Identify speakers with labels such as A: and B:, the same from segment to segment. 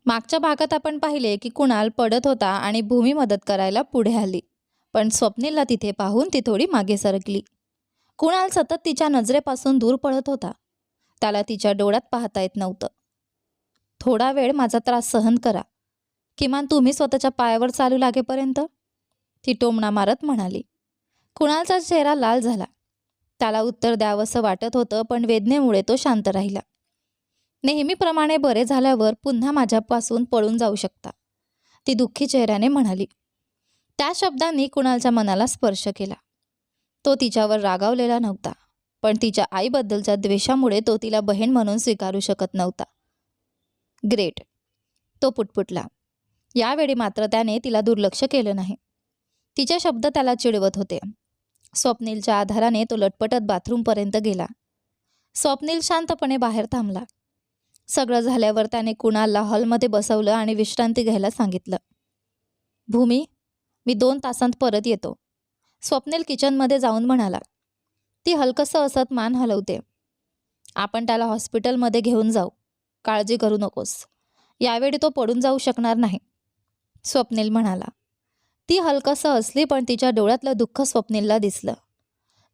A: मागच्या भागात आपण पाहिले की कुणाल पडत होता आणि भूमी मदत करायला पुढे आली. पण स्वप्नीलला तिथे पाहून ती थोडी मागे सरकली. कुणाल सतत तिच्या नजरेपासून दूर पळत होता. त्याला तिच्या डोळ्यात पाहता येत नव्हतं. थोडा वेळ माझा त्रास सहन करा, किमान तुम्ही स्वतःच्या पायावर चालू लागेपर्यंत, ती टोमणा मारत म्हणाली. कुणालचा चेहरा लाल झाला. त्याला उत्तर द्यावंसं वाटत होतं, पण वेदनेमुळे तो शांत राहिला. नेहमीप्रमाणे बरे झाल्यावर पुन्हा माझ्यापासून पळून जाऊ शकता, ती दुःखी चेहऱ्याने म्हणाली. त्या शब्दांनी कुणालच्या मनाला स्पर्श केला. तो तिच्यावर रागावलेला नव्हता, पण तिच्या आईबद्दलच्या द्वेषामुळे तो तिला बहीण म्हणून स्वीकारू शकत नव्हता. ग्रेट, तो पुटपुटला. यावेळी मात्र त्याने तिला दुर्लक्ष केलं नाही. तिचे शब्द त्याला चिडवत होते. स्वप्नीलच्या आधाराने तो लटपटत बाथरूमपर्यंत गेला. स्वप्नील शांतपणे बाहेर थांबला. सगळं झाल्यावर त्याने कुणालला हॉलमध्ये बसवलं आणि विश्रांती घ्यायला सांगितलं. भूमी, मी 2 तासांत परत येतो, स्वप्नील किचनमध्ये जाऊन म्हणाला. ती हलकंसं असत मान हलवते. आपण त्याला हॉस्पिटलमध्ये घेऊन जाऊ, काळजी करू नकोस. यावेळी तो पडून जाऊ शकणार नाही, स्वप्नील म्हणाला. ती हलकंसं हसली, पण तिच्या डोळ्यातलं दुःख स्वप्नीलला दिसलं.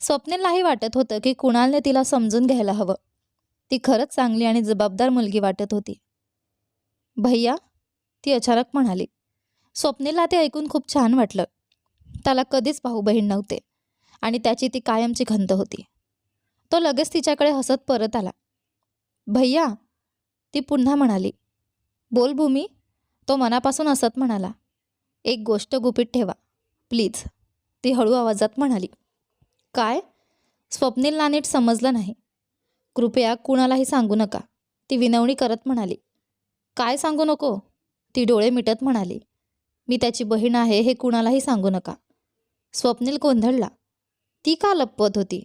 A: स्वप्नीललाही वाटत होतं की कुणालने तिला समजून घ्यायला हवं. ती खरंच चांगली आणि जबाबदार मुलगी वाटत होती. भैया, ती अचानक म्हणाली. स्वप्नीलला ते ऐकून खूप छान वाटलं. त्याला कधीच भाऊ बहीण नव्हते आणि त्याची ती कायमची खंत होती. तो लगेच तिच्याकडे हसत परत आला. भैया, ती पुन्हा म्हणाली. बोल भूमी, तो मनापासून हसत म्हणाला. एक गोष्ट गुपित ठेवा प्लीज, ती हळू आवाजात म्हणाली. काय? स्वप्नीलला नीट समजलं नाही. कृपया कुणालाही सांगू नका, ती विनवणी करत म्हणाली. काय सांगू नको? ती डोळे मिटत म्हणाली. मी त्याची बहीण आहे हे कुणालाही सांगू नका. स्वप्नील गोंधळला. ती का लपवत होती?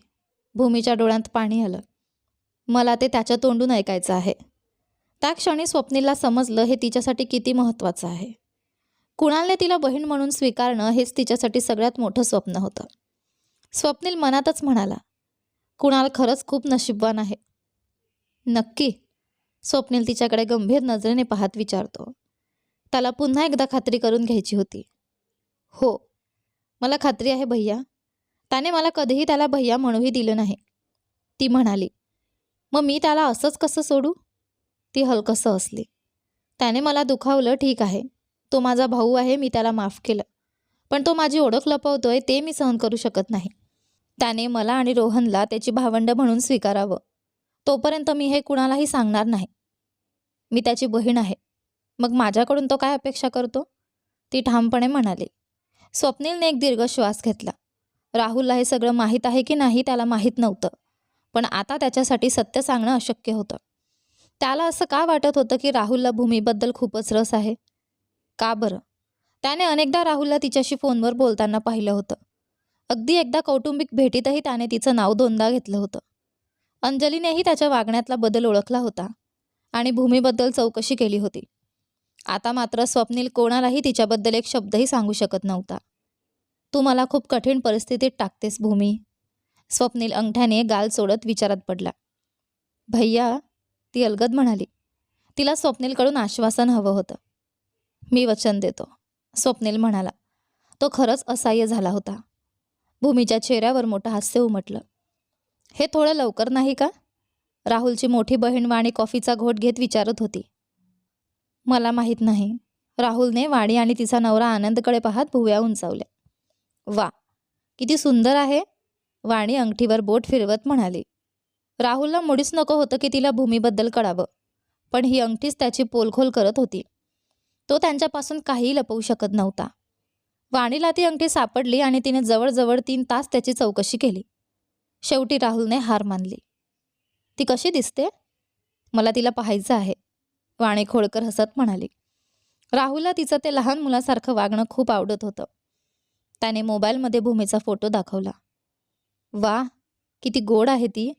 A: भूमीच्या डोळ्यात पाणी आलं. मला ते त्याच्या तोंडून ऐकायचं आहे. त्या क्षणी स्वप्नीलला समजलं हे तिच्यासाठी किती महत्त्वाचं आहे. कुणालने तिला बहीण म्हणून स्वीकारणं हेच तिच्यासाठी सगळ्यात मोठं स्वप्न होतं. स्वप्नील मनातच म्हणाला, कुणाल खरंच खूप नशीबवान आहे. नक्की? स्वप्नील तिच्याकडे गंभीर नजरेने पाहत विचारतो. त्याला पुन्हा एकदा खात्री करून घ्यायची होती. हो, मला खात्री आहे भैया. त्याने मला कधीही त्याला भैया म्हणूही दिलं नाही, ती म्हणाली. मग मी त्याला असंच कसं सोडू? ती हलकंसं हसली. त्याने मला दुखावलं ठीक आहे. तो माझा भाऊ आहे, मी त्याला माफ केलं. पण तो माझी ओळख लपवतोय ते मी सहन करू शकत नाही. त्याने मला आणि रोहनला त्याची भावंड म्हणून स्वीकारावं. तोपर्यंत मी हे कुणालाही सांगणार नाही. मी त्याची बहीण आहे. मग माझ्याकडून तो काय अपेक्षा करतो? ती ठामपणे म्हणाली. स्वप्नीलने एक दीर्घ श्वास घेतला. राहुलला हे सगळं माहीत आहे की नाही त्याला माहीत नव्हतं, पण आता त्याच्यासाठी सत्य सांगणं अशक्य होतं. त्याला असं का वाटत होतं की राहुलला भूमीबद्दल खूपच रस आहे? का बरं? त्याने अनेकदा राहुलला तिच्याशी फोनवर बोलताना पाहिलं होतं. अगदी एकदा कौटुंबिक भेटीतही त्याने तिचं नाव 2दा घेतलं होतं. अंजलीनेही त्याच्या वागण्यातला बदल ओळखला होता आणि भूमीबद्दल चौकशी केली होती. आता मात्र स्वप्नील कोणालाही तिच्याबद्दल एक शब्दही सांगू शकत नव्हता. तू मला खूप कठीण परिस्थितीत टाकतेस भूमी, स्वप्नील अंगठ्याने गाल सोडत विचारात पडला. भैया, ती अलगद म्हणाली. तिला स्वप्नीलकडून आश्वासन हवं होतं. मी वचन देतो, स्वप्नील म्हणाला. तो खरंच असहाय्य झाला होता. भूमीच्या चेहऱ्यावर मोठं हास्य उमटलं. हे थोडं लवकर नाही का? राहुलची मोठी बहीण वाणी कॉफीचा घोट घेत विचारत होती. मला माहीत नाही, राहुलने वाणी आणि तिचा नवरा आनंदकडे पाहत भुवया उंचावल्या. वा, किती सुंदर आहे, वाणी अंगठीवर बोट फिरवत म्हणाली. राहुलला मुळीच नको होतं की तिला भूमीबद्दल कळावं, पण ही अंगठीच त्याची पोलखोल करत होती. तो त्यांच्यापासून काहीही लपवू शकत नव्हता. वाणीला ती अंगठी सापडली आणि तिने जवळजवळ 3 तास त्याची चौकशी केली. शेवटी राहुलने हार मानली. ती कशी दिसते? मला तिला पाहायचं आहे, वाणी खोडकर हसत म्हणाली. राहुलला तिचं ते लहान मुलासारखं वागणं खूप आवडत होतं. त्याने मोबाईलमध्ये भूमीचा फोटो दाखवला. वा, किती गोड आहे ती,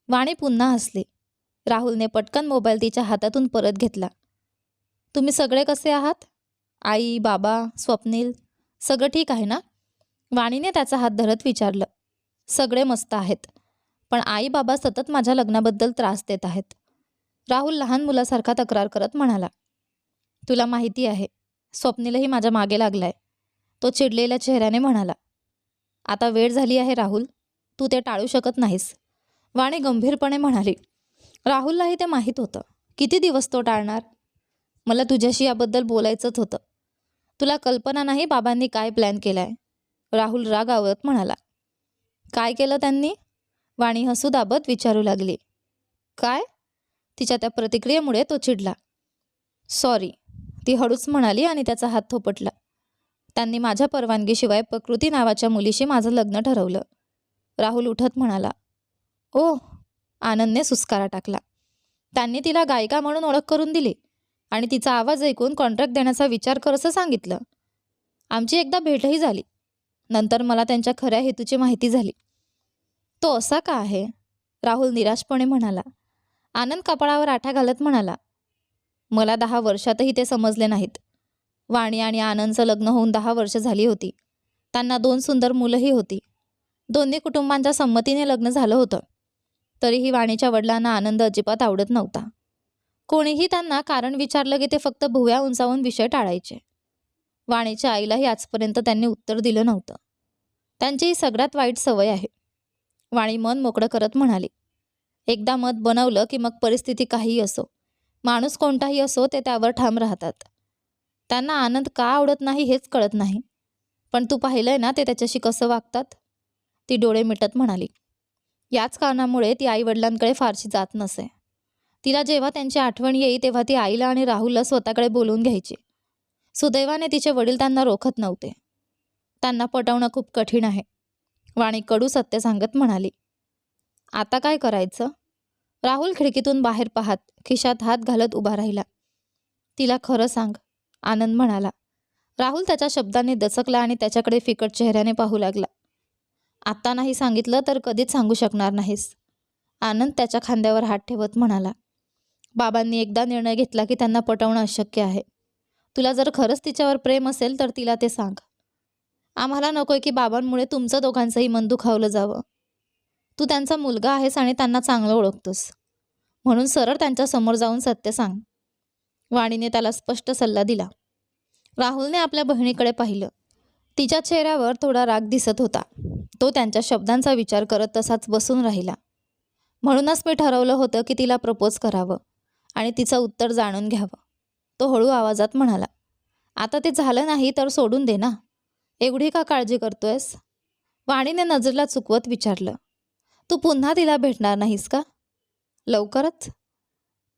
A: वाणी पुन्हा हसली. राहुलने पटकन मोबाईल तिच्या हातातून परत घेतला. तुम्ही सगळे कसे आहात? आई, बाबा, स्वप्नील, सगळं ठीक आहे ना? वाणीने त्याचा हात धरत विचारलं. सगळे मस्त आहेत, पण आई बाबा सतत माझ्या लग्नाबद्दल त्रास देत आहेत, राहुल लहान मुलासारखा तक्रार करत म्हणाला. तुला माहिती आहे, स्वप्नीलही माझ्या मागे लागलाय, तो चिडलेल्या चेहऱ्याने म्हणाला. आता वेळ झाली आहे राहुल, तू ते टाळू शकत नाहीस, वाणी गंभीरपणे म्हणाली. राहुललाही ते माहीत होतं. किती दिवस तो टाळणार? मला तुझ्याशी याबद्दल बोलायचंच होतं. तुला कल्पना नाही बाबांनी काय प्लॅन केलाय, राहुल रागावत म्हणाला. काय केलं त्यांनी? वाणी हसू दाबत विचारू लागली. काय? तिच्या त्या प्रतिक्रियेमुळे तो चिडला. सॉरी, ती हळूच म्हणाली आणि त्याचा हात थोपटला. त्यांनी माझ्या परवानगीशिवाय प्रकृती नावाच्या मुलीशी माझं लग्न ठरवलं, राहुल उठत म्हणाला. ओह, आनंदने सुस्कारा टाकला. त्यांनी तिला गायिका म्हणून ओळख करून दिली आणि तिचा आवाज ऐकून कॉन्ट्रॅक्ट देण्याचा विचार कर असं सांगितलं. आमची एकदा भेटही झाली. नंतर मला त्यांच्या खऱ्या हेतूची माहिती झाली. तो असा का आहे? राहुल निराशपणे म्हणाला. आनंद कपाळावर आठा घालत म्हणाला. मला 10 वर्षातही ते समजले नाहीत. वाणी आणि आनंदचं लग्न होऊन 10 वर्ष झाली होती. त्यांना 2 सुंदर मुलंही होती. दोन्ही कुटुंबांच्या संमतीने लग्न झालं होतं. तरीही वाणीच्या वडिलांना आनंद अजिबात आवडत नव्हता. कोणीही त्यांना कारण विचारलं की ते फक्त भुवया उंचावून विषय टाळायचे. वाणीच्या आईलाही आजपर्यंत त्यांनी उत्तर दिलं नव्हतं. त्यांची ही सगळ्यात वाईट सवय आहे, वाणी मन मोकळं करत म्हणाली. एकदा मत बनवलं की मग परिस्थिती काहीही असो, माणूस कोणताही असो, ते त्यावर ठाम राहतात. त्यांना आनंद का आवडत नाही हेच कळत नाही. पण तू पाहिलंय ना ते त्याच्याशी कसं वागतात? ती डोळे मिटत म्हणाली. याच कारणामुळे ती आईवडिलांकडे फारशी जात नसे. तिला जेव्हा त्यांची आठवण येई तेव्हा ती आईला आणि राहुलला स्वतःकडे बोलवून घ्यायची. सुदैवाने तिचे वडील त्यांना रोखत नव्हते. त्यांना पटवणं खूप कठीण आहे, वाणी कडू सत्य सांगत म्हणाली. आता काय करायचं? राहुल खिडकीतून बाहेर पाहत खिशात हात घालत उभा राहिला. तिला खरं सांग, आनंद म्हणाला. राहुल त्याच्या शब्दांनी दचकला आणि त्याच्याकडे फिकट चेहऱ्याने पाहू लागला. आत्ता नाही सांगितलं तर कधीच सांगू शकणार नाहीस, आनंद त्याच्या खांद्यावर हात ठेवत म्हणाला. बाबांनी एकदा निर्णय घेतला की त्यांना पटवणं अशक्य आहे. तुला जर खरंच तिच्यावर प्रेम असेल तर तिला ते सांग. आम्हाला नकोय की बाबांमुळे तुमचं दोघांचंही मन दुखावलं जावं. तू त्यांचा मुलगा आहेस आणि त्यांना चांगलं ओळखतोस, म्हणून सरळ त्यांच्या समोर जाऊन सत्य सांग. वाणीने त्याला स्पष्ट सल्ला दिला. राहुलने आपल्या बहिणीकडे पाहिलं. तिच्या चेहऱ्यावर थोडा राग दिसत होता. तो त्यांच्या शब्दांचा विचार करत तसाच बसून राहिला. म्हणूनच मी ठरवलं होतं की तिला प्रपोज करावं आणि तिचं उत्तर जाणून घ्यावं, तो हळू आवाजात म्हणाला. आता ते झालं नाही तर सोडून दे ना, एवढी का काळजी करतोयस? वाणीने नजरेला चुकवत विचारलं. तू पुन्हा तिला भेटणार नाहीस का? लवकरच?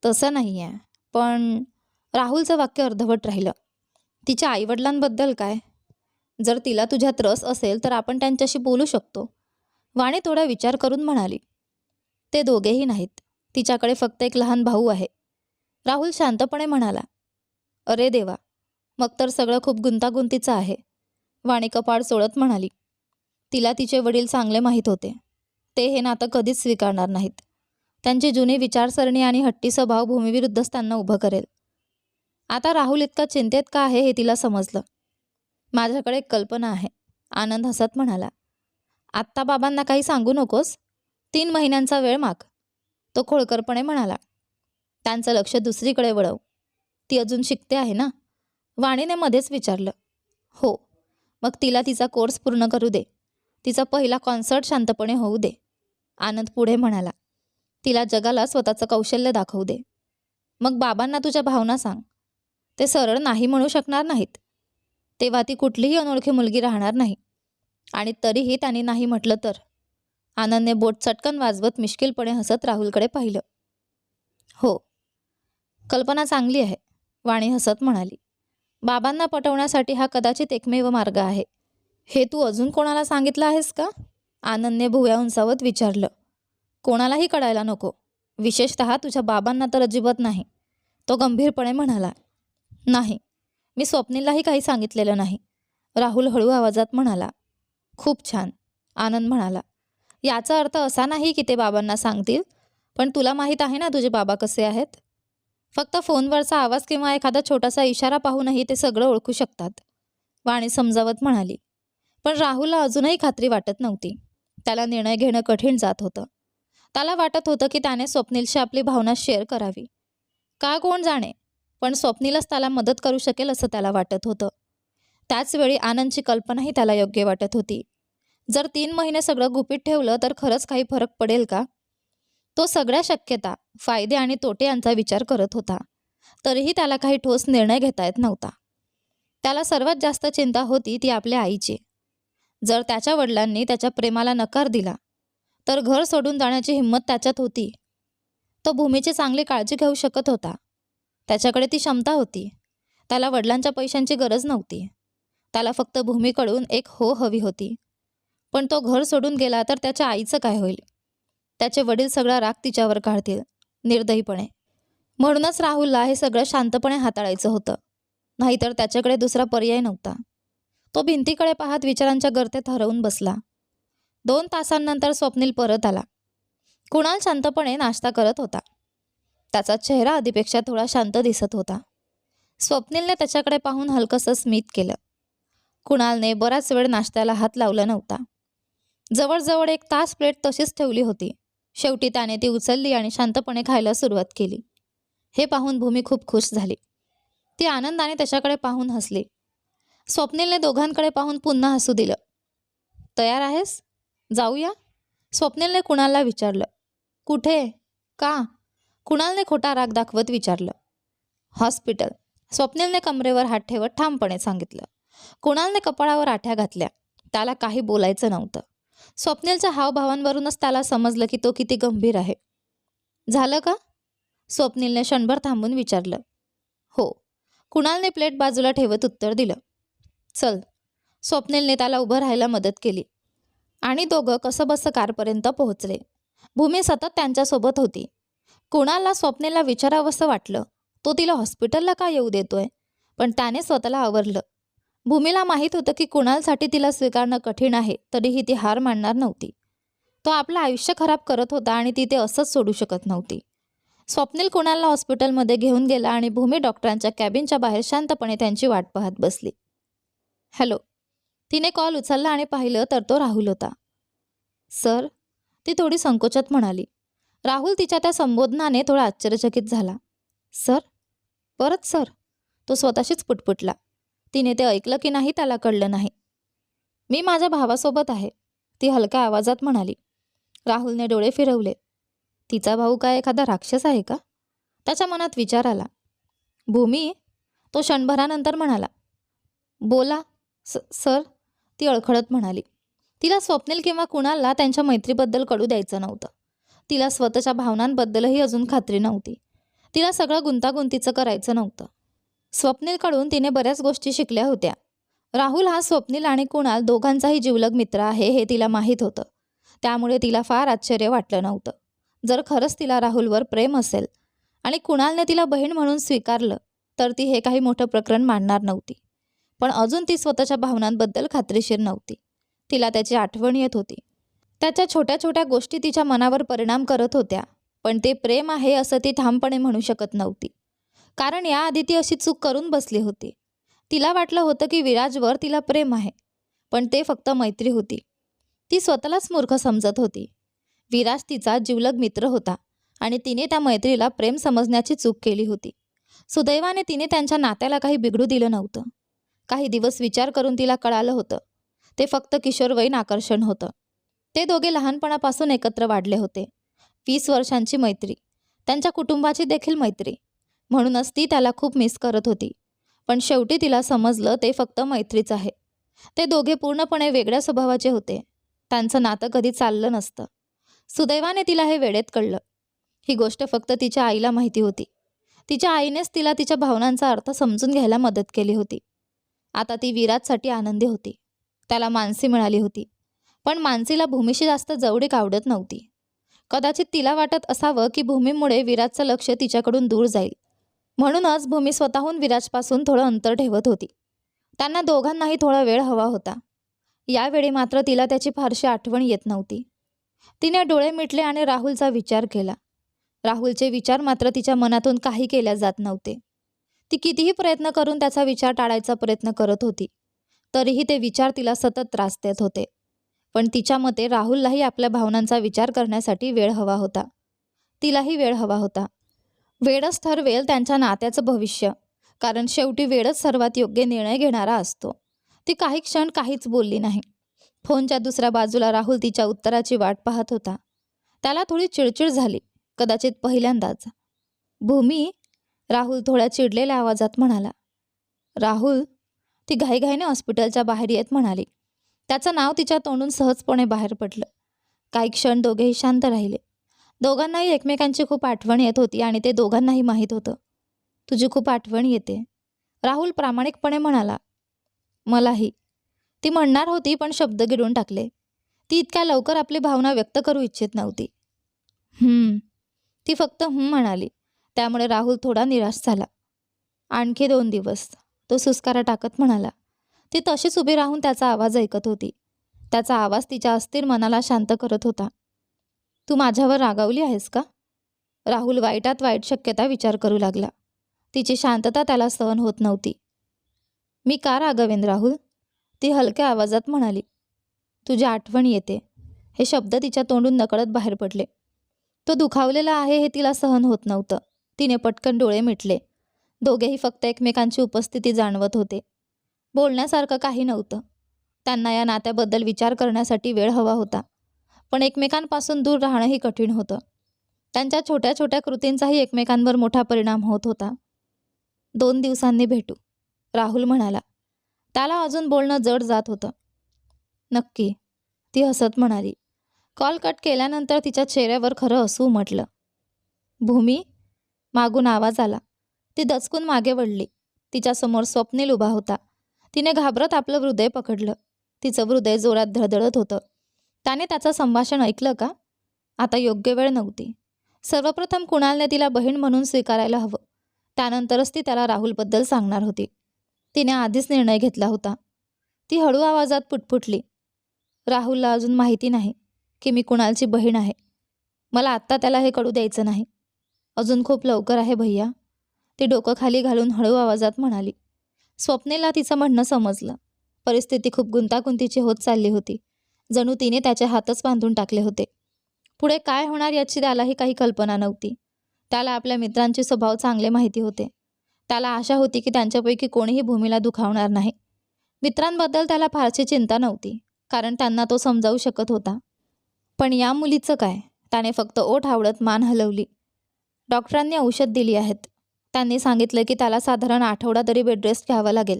A: तसं नाही आहे, पण राहुलचं वाक्य अर्धवट राहिलं. तिच्या आईवडिलांबद्दल काय? जर तिला तुझ्यात रस असेल तर आपण त्यांच्याशी बोलू शकतो, वाणी थोडा विचार करून म्हणाली. ते दोघेही नाहीत, तिच्याकडे फक्त एक लहान भाऊ आहे, राहुल शांतपणे म्हणाला. अरे देवा, मग तर सगळं खूप गुंतागुंतीचं आहे, वाणी कपाळ चोळत म्हणाली. तिला तिचे वडील चांगले माहीत होते. ते हे नातं कधीच स्वीकारणार नाहीत. त्यांची जुनी विचारसरणी आणि हट्टी स्वभाव भूमीविरुद्धच त्यांना उभं करेल. आता राहुल इतका चिंतेत का आहे हे तिला समजलं. माझ्याकडे एक कल्पना आहे, आनंद हसत म्हणाला. आत्ता बाबांना काही सांगू नकोस, 3 महिन्यांचा वेळ माग, तो खोडकरपणे म्हणाला. त्यांचं लक्ष दुसरीकडे वळव. ती अजून शिकते आहे ना? वाणीने मध्येच विचारलं. हो, मग तिला तिचा कोर्स पूर्ण करू दे. तिचा पहिला कॉन्सर्ट शांतपणे होऊ दे, आनंद पुढे म्हणाला. तिला जगाला स्वतःचं कौशल्य दाखवू दे. मग बाबांना तुझ्या भावना सांग. ते सरळ नाही म्हणू शकणार नाहीत. तेव्हा ती कुठलीही अनोळखी मुलगी राहणार नाही. आणि तरीही त्यांनी नाही म्हटलं तर? आनंदने बोट चटकन वाजवत मिश्किलपणे हसत राहुलकडे पाहिलं. हो, कल्पना चांगली आहे, वाणी हसत म्हणाली. बाबांना पटवण्यासाठी हा कदाचित एकमेव मार्ग आहे. हे तू अजून कोणाला सांगितलं आहेस का? आनंदने भुवया उंचावत विचारलं. कोणालाही कळायला नको, विशेषतः तुझ्या बाबांना तर अजिबात नाही, तो गंभीरपणे म्हणाला. नाही, मी स्वप्नीलाही काही सांगितलेलं नाही, राहुल हळू आवाजात म्हणाला. खूप छान, आनंद म्हणाला. याचा अर्थ असा नाही की ते बाबांना सांगतील, पण तुला माहीत आहे ना तुझे बाबा कसे आहेत. फक्त फोनवरचा आवाज किंवा एखादा छोटासा इशारा पाहूनही ते सगळं ओळखू शकतात, वाणी समजावत म्हणाली. पण राहुलला अजूनही खात्री वाटत नव्हती. त्याला निर्णय घेणं कठीण जात होतं. त्याला वाटत होतं की त्याने स्वप्नीलशी आपली भावना शेअर करावी. का कोण जाणे, पण स्वप्नीलच त्याला मदत करू शकेल असं त्याला वाटत होतं. त्याचवेळी आनंदची कल्पनाही त्याला योग्य वाटत होती. जर 3 महिने सगळं गुपित ठेवलं तर खरंच काही फरक पडेल का? तो सगळ्या शक्यता, फायदे आणि तोटे यांचा विचार करत होता. तरीही त्याला काही ठोस निर्णय घेता येत नव्हता. त्याला सर्वात जास्त चिंता होती ती आपल्या आईची. जर त्याच्या वडिलांनी त्याच्या प्रेमाला नकार दिला तर घर सोडून जाण्याची हिंमत त्याच्यात होती. तो भूमीची चांगली काळजी घेऊ शकत होता. त्याच्याकडे ती क्षमता होती. त्याला वडिलांच्या पैशांची गरज नव्हती. त्याला फक्त भूमीकडून एक हो हवी होती. पण तो घर सोडून गेला तर त्याच्या आईचं काय होईल? त्याचे वडील सगळा राग तिच्यावर काढतील निर्दयीपणे. म्हणूनच राहुलला हे सगळं शांतपणे हाताळायचं होतं. नाहीतर त्याच्याकडे दुसरा पर्याय नव्हता. तो भिंतीकडे पाहत विचारांच्या गर्तेत हरवून बसला. 2 तासांनंतर स्वप्नील परत आला. कुणाल शांतपणे नाश्ता करत होता. त्याचा चेहरा आधीपेक्षा थोडा शांत दिसत होता. स्वप्नीलने त्याच्याकडे पाहून हलकंसं स्मित केलं. कुणालने बराच वेळ नाश्त्याला हात लावला नव्हता. जवळजवळ 1 तास प्लेट तशीच ठेवली होती. शेवटी त्याने ती उचलली आणि शांतपणे खायला सुरुवात केली. हे पाहून भूमी खूप खुश झाली. ती आनंदाने त्याच्याकडे पाहून हसली. स्वप्नीलने दोघांकडे पाहून पुन्हा हसू दिलं. तयार आहेस? जाऊया? स्वप्नीलने कुणालला विचारलं. कुठे? का? कुणालने खोटा राग दाखवत विचारलं. हॉस्पिटल. स्वप्नीलने कमरेवर हात ठेवत ठामपणे सांगितलं. कुणालने कपाळावर आठ्या घातल्या. त्याला काही बोलायचं नव्हतं. स्वप्नीलच्या हावभावांवरूनच त्याला समजलं की तो किती गंभीर आहे. झालं का? स्वप्नीलने क्षणभर थांबून विचारलं. हो. कुणालने प्लेट बाजूला ठेवत उत्तर दिलं. चल. स्वप्नीलने त्याला उभं राहायला मदत केली आणि दोघं कसंबसं कारपर्यंत पोहोचले. भूमी सतत त्यांच्यासोबत होती. कुणालला स्वप्नीलला विचारावंसं वाटलं, तो तिला हॉस्पिटलला का येऊ देतोय? पण त्याने स्वतःला आवरलं. भूमीला माहीत होतं की कुणालसाठी तिला स्वीकारणं कठीण आहे, तरीही ती हार मानणार नव्हती. तो आपलं आयुष्य खराब करत होता आणि ती ते असंच सोडू शकत नव्हती. स्वप्नील कुणालला हॉस्पिटलमध्ये घेऊन गेला आणि भूमी डॉक्टरांच्या कॅबिनच्या बाहेर शांतपणे त्यांची वाट पाहत बसली. हॅलो. तिने कॉल उचलला आणि पाहिलं तर तो राहुल होता. सर, ती थोडी संकोचात म्हणाली. राहुल तिच्या त्या संबोधनाने थोडा आश्चर्यचकित झाला. सर? परत सर? तो स्वतःशीच पुटपुटला. तिने ते ऐकलं की नाही त्याला कळलं नाही. मी माझ्या भावासोबत आहे, ती हलक्या आवाजात म्हणाली. राहुलने डोळे फिरवले. तिचा भाऊ काय एखादा राक्षस आहे का? त्याच्या मनात विचार आला. भूमी? तो क्षणभरानंतर म्हणाला. बोला. सर? ती अडखळत म्हणाली. तिला स्वप्नील किंवा कुणालला त्यांच्या मैत्रीबद्दल कळू द्यायचं नव्हतं. तिला स्वतःच्या भावनांबद्दलही अजून खात्री नव्हती. तिला सगळं गुंतागुंतीचं करायचं नव्हतं. स्वप्नीलकडून तिने बऱ्याच गोष्टी शिकल्या होत्या. राहुल हा स्वप्नील आणि कुणाल दोघांचाही जिवलग मित्र आहे हे तिला माहीत होतं. त्यामुळे तिला फार आश्चर्य वाटलं नव्हतं. जर खरंच तिला राहुलवर प्रेम असेल आणि कुणालने तिला बहीण म्हणून स्वीकारलं तर ती हे काही मोठं प्रकरण मानणार नव्हती. पण अजून ती स्वतःच्या भावनांबद्दल खात्रीशीर नव्हती. तिला त्याची आठवण येत होती. त्याच्या छोट्या छोट्या गोष्टी तिच्या मनावर परिणाम करत होत्या. पण ते प्रेम आहे असं ती ठामपणे म्हणू शकत नव्हती. कारण याआधी ती अशी चूक करून बसली होती. तिला वाटलं होतं की विराजवर तिला प्रेम आहे, पण ते फक्त मैत्री होती. ती स्वतःलाच मूर्ख समजत होती. विराज तिचा जिवलग मित्र होता आणि तिने त्या मैत्रीला प्रेम समजण्याची चूक केली होती. सुदैवाने तिने त्यांच्या नात्याला काही बिघडू दिलं नव्हतं. काही दिवस विचार करून तिला कळालं होतं ते फक्त किशोरवयीन आकर्षण होतं. ते दोघे लहानपणापासून एकत्र वाढले होते. 20 वर्षांची मैत्री, त्यांच्या कुटुंबाची देखील मैत्री. म्हणूनच ती त्याला खूप मिस करत होती. पण शेवटी तिला समजलं ते फक्त मैत्रीच आहे. ते दोघे पूर्णपणे वेगळ्या स्वभावाचे होते. त्यांचं नातं कधी चाललं नसतं. सुदैवाने तिला हे वेळेत कळलं. ही गोष्ट फक्त तिच्या आईला माहिती होती. तिच्या आईनेच तिला तिच्या भावनांचा अर्थ समजून घ्यायला मदत केली होती. आता ती विराजसाठी आनंदी होती. त्याला मानसी मिळाली होती. पण मानसीला भूमीशी जास्त जवळीक आवडत नव्हती. कदाचित तिला वाटत असावं की भूमीमुळे विराजचं लक्ष तिच्याकडून दूर जाईल. म्हणूनच भूमी स्वतःहून विराजपासून थोडं अंतर ठेवत होती. त्यांना दोघांनाही थोडा वेळ हवा होता. यावेळी मात्र तिला त्याची फारशी आठवण येत नव्हती. तिने डोळे मिटले आणि राहुलचा विचार केला. राहुलचे विचार मात्र तिच्या मनातून काही केल्या जात नव्हते. ती कितीही प्रयत्न करून त्याचा विचार टाळायचा प्रयत्न करत होती. तरीही ते विचार तिला सतत त्रास देत होते. पण तिच्या मते राहुललाही आपल्या भावनांचा विचार करण्यासाठी वेळ हवा होता. तिलाही वेळ हवा होता. वेळच ठरवेल त्यांच्या नात्याचं भविष्य, कारण शेवटी वेळच सर्वात योग्य निर्णय घेणारा असतो. ती काही क्षण काहीच बोलली नाही. फोनच्या दुसऱ्या बाजूला राहुल तिच्या उत्तराची वाट पाहत होता. त्याला थोडी चिडचिड झाली, कदाचित पहिल्यांदाच. भूमी, राहुल थोड्या चिडलेल्या आवाजात म्हणाला. राहुल, ती घाईघाईने हॉस्पिटलच्या बाहेर येत म्हणाली. त्याचं नाव तिच्या तोंडून सहजपणे बाहेर पडलं. काही क्षण दोघेही शांत राहिले. दोघांनाही एकमेकांची खूप आठवण येत होती आणि ते दोघांनाही माहीत होतं. तुझी खूप आठवण येते, राहुल प्रामाणिकपणे म्हणाला. मलाही, ती म्हणणार होती पण शब्द गिळून टाकले. ती इतक्या लवकर आपली भावना व्यक्त करू इच्छित नव्हती. ती फक्त म्हणाली. त्यामुळे राहुल थोडा निराश झाला. आणखी 2 दिवस, तो सुस्कारा टाकत म्हणाला. ती तशीच उभी राहून त्याचा आवाज ऐकत होती. त्याचा आवाज तिच्या अस्थिर मनाला शांत करत होता. तू माझ्यावर रागावली आहेस का? राहुल वाईटात वाईट शक्यता विचार करू लागला. तिची शांतता त्याला सहन होत नव्हती. मी का रागावेन राहुल? ती हलक्या आवाजात म्हणाली. तुझी आठवण येते. हे शब्द तिच्या तोंडून नकळत बाहेर पडले. तो दुखावलेला आहे हे तिला सहन होत नव्हतं. तिने पटकन डोळे मिटले. दोघेही फक्त एकमेकांची उपस्थिती जाणवत होते. बोलण्यासारखं काही नव्हतं. त्यांना या नात्याबद्दल विचार करण्यासाठी वेळ हवा होता. पण एकमेकांपासून दूर राहणंही कठीण होतं. त्यांच्या छोट्या छोट्या कृतींचाही एकमेकांवर मोठा परिणाम होत होता. 2 दिवसांनी भेटू, राहुल म्हणाला. त्याला अजून बोलणं जड जात होतं. नक्की, ती हसत म्हणाली. कॉल कट केल्यानंतर तिच्या चेहऱ्यावर खरं हसू उमटलं. भूमी, मागून आवाज आला. ती दचकून मागे वळली. तिच्यासमोर स्वप्नील उभा होता. तिने घाबरत आपलं हृदय पकडलं. तिचं हृदय जोरात धडधडत होतं. त्याने त्याचं संभाषण ऐकलं का? आता योग्य वेळ नव्हती. सर्वप्रथम कुणालने तिला बहीण म्हणून स्वीकारायला हवं. त्यानंतरच ती त्याला राहुलबद्दल सांगणार होती. तिने आधीच निर्णय घेतला होता. ती हळू आवाजात पुटपुटली. राहुलला अजून माहिती नाही की मी कुणालची बहीण आहे. मला आत्ता त्याला हे कळू द्यायचं नाही. अजून खूप लवकर आहे भैया, ती डोकं खाली घालून हळू आवाजात म्हणाली. स्वप्नेला तिचं म्हणणं समजलं. परिस्थिती खूप गुंतागुंतीची होत चालली होती. जणू तिने त्याचे हातच बांधून टाकले होते. पुढे काय होणार याची त्यालाही काही कल्पना नव्हती. त्याला आपल्या मित्रांचे स्वभाव चांगले माहिती होते. त्याला आशा होती की त्यांच्यापैकी कोणीही भूमीला दुखावणार नाही. मित्रांबद्दल त्याला फारशी चिंता नव्हती, कारण त्यांना तो समजावू शकत होता. पण या मुलीचं काय? त्याने फक्त ओठ आवळत मान हलवली. डॉक्टरांनी औषध दिली आहेत. त्यांनी सांगितलं की त्याला साधारण आठवडा तरी बेड रेस्ट घ्यावा लागेल.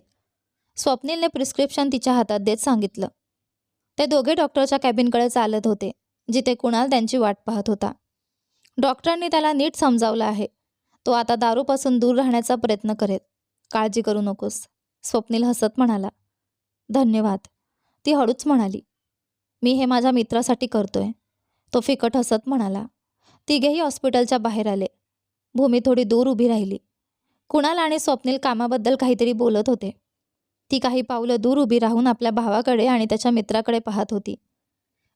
A: स्वप्नीलने प्रिस्क्रिप्शन तिच्या हातात देत सांगितलं. ते दोघे डॉक्टरच्या कॅबिनकडे चालत होते, जिथे कुणाल त्यांची वाट पाहत होता. डॉक्टरांनी त्याला नीट समजावलं आहे. तो आता दारूपासून दूर राहण्याचा प्रयत्न करेल. काळजी करू नकोस, स्वप्नील हसत म्हणाला. धन्यवाद, ती हळूच म्हणाली. मी हे माझ्या मित्रासाठी करतोय, तो फिकट हसत म्हणाला. तिघेही हॉस्पिटलच्या बाहेर आले. भूमी थोडी दूर उभी राहिली. कुणाल आणि स्वप्नील कामाबद्दल काहीतरी बोलत होते. ती काही पावलं दूर उभी राहून आपल्या भावाकडे आणि त्याच्या मित्राकडे पाहत होती.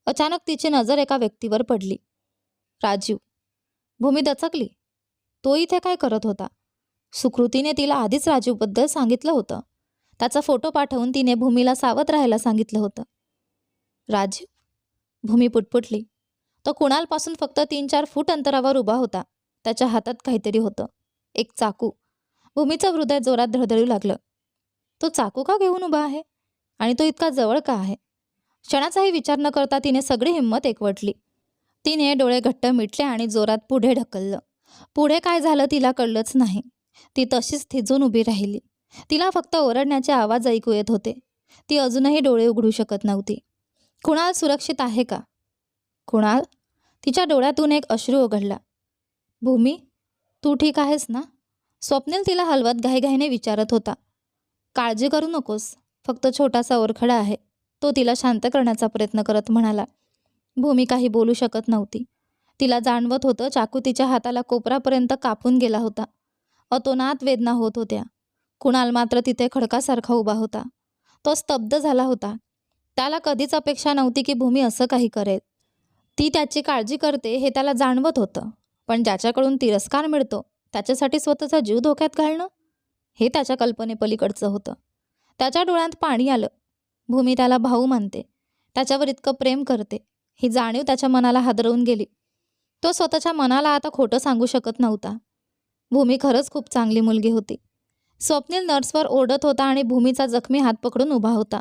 A: अचानक तिची नजर एका व्यक्तीवर पडली. राजीव. भूमी दचकली. तो इथे काय करत होता? सुकृतीने तिला आधीच राजीवबद्दल सांगितलं होतं. त्याचा फोटो पाठवून तिने भूमीला सावध राहायला सांगितलं होतं. राजीव, भूमी पुटपुटली. तो कुणालपासून फक्त 3-4 फूट अंतरावर उभा होता. त्याच्या हातात काहीतरी होतं, एक चाकू. भूमीचं हृदय जोरात धडधडू लागलं. तो चाकू का घेऊन उभा आहे? आणि तो इतका जवळ का आहे? क्षणाचाही विचार न करता तिने सगळी हिंमत एकवटली. तिने डोळे घट्ट मिटले आणि जोरात पुढे ढकललं. पुढे काय झालं तिला कळलंच नाही. ती तशीच थिजून उभी राहिली. तिला फक्त ओरडण्याचे आवाज ऐकू येत होते. ती अजूनही डोळे उघडू शकत नव्हती. कुणाल सुरक्षित आहे का? कुणाल? तिच्या डोळ्यातून एक अश्रू ओघळला. भूमी, तू ठीक आहेस ना? स्वप्नील तिला हलवत घाईघाईने विचारत होता. काळजी करू नकोस, फक्त छोटासा ओरखडा आहे, तो तिला शांत करण्याचा प्रयत्न करत म्हणाला. भूमी काही बोलू शकत नव्हती. तिला जाणवत होतं चाकू तिच्या हाताला कोपरापर्यंत कापून गेला होता. अतोनात वेदना होत होत्या. कुणाल मात्र तिथे खडकासारखा उभा होता. तो स्तब्ध झाला होता. त्याला कधीच अपेक्षा नव्हती की भूमी असं काही करेल. ती त्याची काळजी करते हे त्याला जाणवत होतं, पण ज्याच्याकडून तिरस्कार मिळतो त्याच्यासाठी स्वतःचा जीव धोक्यात घालणं, हे त्याच्या कल्पनेपलीकडचं होतं. त्याच्या डोळ्यात पाणी आलं. भूमी त्याला भाऊ मानते, त्याच्यावर इतकं प्रेम करते, ही जाणीव त्याच्या मनाला हादरवून गेली. तो स्वतःच्या मनाला आता खोटं सांगू शकत नव्हता. भूमी खरंच खूप चांगली मुलगी होती. स्वप्नील नर्सवर ओरडत होता आणि भूमीचा जखमी हात पकडून उभा होता.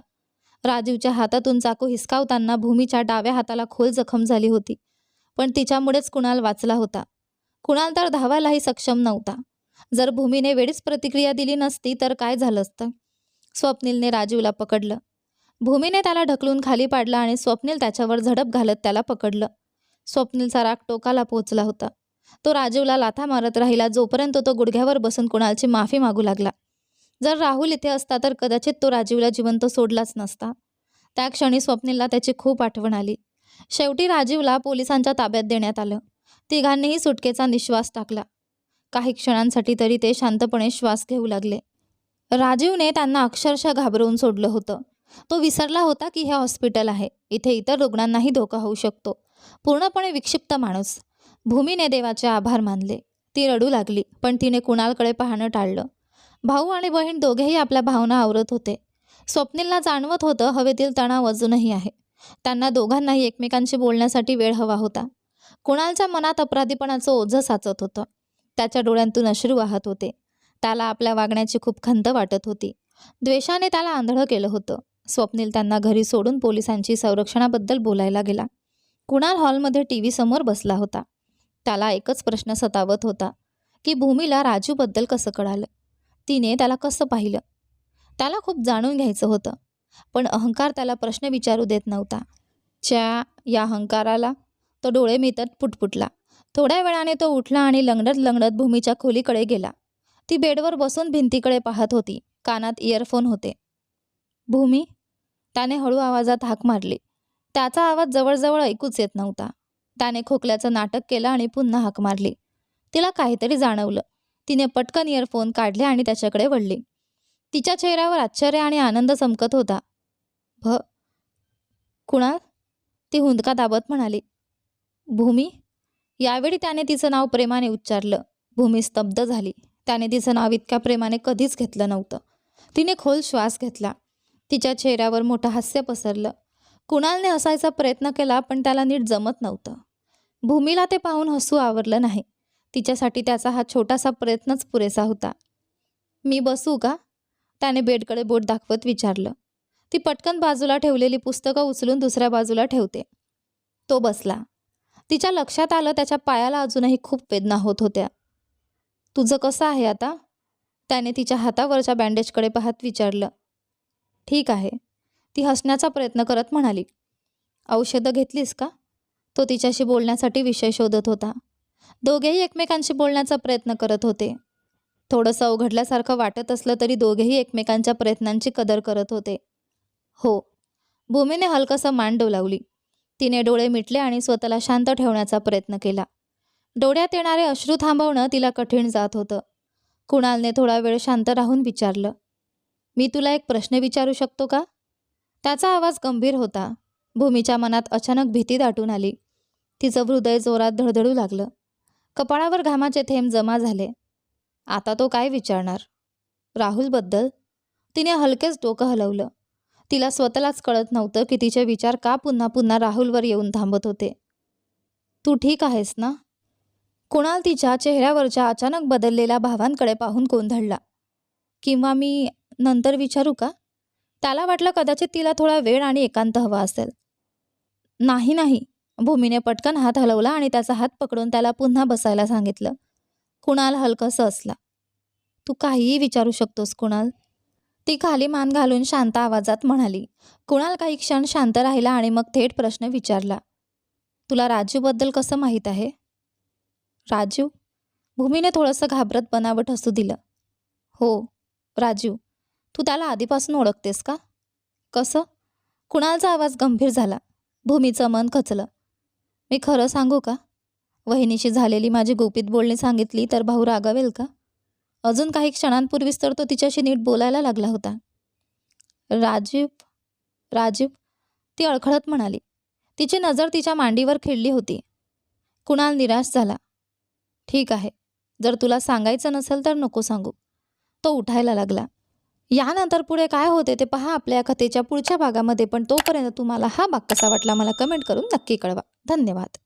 A: राजीवच्या हातातून चाकू हिसकावताना भूमीच्या डाव्या हाताला खोल जखम झाली होती. पण तिच्यामुळेच कुणाल वाचला होता. कुणाल तर धावायलाही सक्षम नव्हता. जर भूमीने वेळीच प्रतिक्रिया दिली नसती तर काय झालं असतं? स्वप्नीलने राजीवला पकडलं. भूमीने त्याला ढकलून खाली पाडलं आणि स्वप्नील त्याच्यावर झडप घालत त्याला पकडलं. स्वप्नीलचा राग टोकाला पोहोचला होता. तो राजीवला लाथा मारत राहिला जोपर्यंत तो गुडघ्यावर बसून कुणालची माफी मागू लागला. जर राहुल इथे असता तर कदाचित तो राजीवला जिवंत सोडलाच नसता. त्या क्षणी स्वप्नीलला त्याची खूप आठवण आली. शेवटी राजीवला पोलिसांच्या ताब्यात देण्यात आलं. तिघांनीही सुटकेचा निश्वास टाकला. काही क्षणांसाठी तरी ते शांतपणे श्वास घेऊ लागले. राजीवने त्यांना अक्षरशः घाबरवून सोडलं होतं. तो विसरला होता की हे हॉस्पिटल आहे. इथे इतर रुग्णांनाही धोका होऊ शकतो. पूर्णपणे विक्षिप्त माणूस. भूमीने देवाचे आभार मानले. ती रडू लागली, पण तिने कुणालकडे पाहणं टाळलं. भाऊ आणि बहीण दोघेही आपल्या भावना आवरत होते. स्वप्नीलला जाणवत होतं हवेतील तणाव अजूनही आहे. त्यांना दोघांनाही एकमेकांशी बोलण्यासाठी वेळ हवा होता. कुणालच्या मनात अपराधीपणाचं ओझं साचत होतं. त्याच्या डोळ्यांतून अश्रू वाहत होते. त्याला आपल्या वागण्याची खूप खंत वाटत होती. द्वेषाने त्याला आंधळं केलं होतं. स्वप्नील त्यांना घरी सोडून पोलिसांची संरक्षणाबद्दल बोलायला गेला. कुणाल हॉलमध्ये टीव्ही समोर बसला होता. त्याला एकच प्रश्न सतावत होता की भूमीला राजूबद्दल कसं कळालं? तिने त्याला कसं पाहिलं? त्याला खूप जाणून घ्यायचं होतं, पण अहंकार त्याला प्रश्न विचारू देत नव्हता. या अहंकाराला तो डोळे मिटत पुटपुटला. थोड्या वेळाने तो उठला आणि लंगडत लंगडत भूमीच्या खोलीकडे गेला. ती बेडवर बसून भिंतीकडे पाहत होती. कानात इयरफोन होते. भूमी, त्याने हळू आवाजात हाक मारली. त्याचा आवाज जवळजवळ ऐकूच येत नव्हता. त्याने खोकल्याचं नाटक केलं आणि पुन्हा हाक मारली. तिला काहीतरी जाणवलं. तिने पटकन इयरफोन काढले आणि त्याच्याकडे वळली. तिच्या चेहऱ्यावर आश्चर्य आणि आनंद चमकत होता. कुणाल, ती हुंदका दाबत म्हणाली. भूमी. यावेळी त्याने तिचं नाव प्रेमाने उच्चारलं. भूमी स्तब्ध झाली. त्याने तिचं नाव इतक्या प्रेमाने कधीच घेतलं नव्हतं. तिने खोल श्वास घेतला. तिच्या चेहऱ्यावर मोठं हास्य पसरलं. कुणालने हसायचा प्रयत्न केला, पण त्याला नीट जमत नव्हतं. भूमीला ते पाहून हसू आवरलं नाही. तिच्यासाठी त्याचा हा छोटासा प्रयत्नच पुरेसा होता. मी बसू का? त्याने बेडकडे बोट दाखवत विचारलं. ती पटकन बाजूला ठेवलेली पुस्तकं उचलून दुसऱ्या बाजूला ठेवते. तो बसला. तिच्या लक्षात आलं त्याच्या पायाला अजूनही खूप वेदना होत होत्या. तुझं कसं आहे आता? त्याने तिच्या हातावरच्या बँडेजकडे पाहत विचारलं. ठीक आहे, ती हसण्याचा प्रयत्न करत म्हणाली. औषधं घेतलीस का? तो तिच्याशी बोलण्यासाठी विषय शोधत होता. दोघेही एकमेकांशी बोलण्याचा प्रयत्न करत होते. थोडंसं अवघडल्यासारखं वाटत असलं तरी दोघेही एकमेकांच्या प्रयत्नांची कदर करत होते. हो. भूमीने हलकंसं मान डोलावली. तिने डोळे मिटले आणि स्वतःला शांत ठेवण्याचा प्रयत्न केला. डोळ्यात येणारे अश्रू थांबवणं तिला कठीण जात होतं. कुणालने थोडा वेळ शांत राहून विचारलं. मी तुला एक प्रश्न विचारू शकतो का? त्याचा आवाज गंभीर होता. भूमीच्या मनात अचानक भीती दाटून आली. तिचं हृदय जोरात धडधडू लागलं. कपाळावर घामाचे थेंब जमा झाले. आता तो काय विचारणार? राहुलबद्दल? तिने हलकेच डोकं हलवलं. तिला स्वतःलाच कळत नव्हतं की तिचे विचार का पुन्हा पुन्हा राहुलवर येऊन थांबत होते. तू ठीक आहेस ना? कुणाल तिच्या चेहऱ्यावरच्या अचानक बदललेल्या भावांकडे पाहून गोंधळला. किंवा मी नंतर विचारू का? त्याला वाटलं कदाचित तिला थोडा वेळ आणि एकांत हवा असेल. नाही नाही. भूमीने पटकन हात हलवला आणि त्याचा हात पकडून त्याला पुन्हा बसायला सांगितलं. कुणाल हलकंसं हसला. तू काहीही विचारू शकतोस कुणाल. ती खाली मान घालून शांत आवाजात म्हणाली. कुणाल काही क्षण शांत राहिला आणि मग थेट प्रश्न विचारला. तुला राजूबद्दल कसं माहीत आहे? राजू? भूमीने थोडंसं घाबरत बनावट हसू दिलं. हो, राजू. तू त्याला आधीपासून ओळखतेस का? कसं? कुणालचा आवाज गंभीर झाला. भूमीचं मन खचलं. मी खरं सांगू का? वहिनीशी झालेली माझी गुपित बोलणी सांगितली तर भाऊ रागावेल का? अजून काही क्षणांपूर्वीच तर तो तिच्याशी नीट बोलायला लागला होता. राजीव. राजीव. ती अडखळत म्हणाली. तिची नजर तिच्या मांडीवर खिळली होती. कुणाल निराश झाला. ठीक आहे, जर तुला सांगायचं नसेल तर नको सांगू. तो उठायला लागला. यानंतर पुढे काय होते ते पहा आपल्या कथेच्या पुढच्या भागामध्ये. पण तोपर्यंत तुम्हाला हा भाग कसा वाटला मला कमेंट करून नक्की कळवा. धन्यवाद.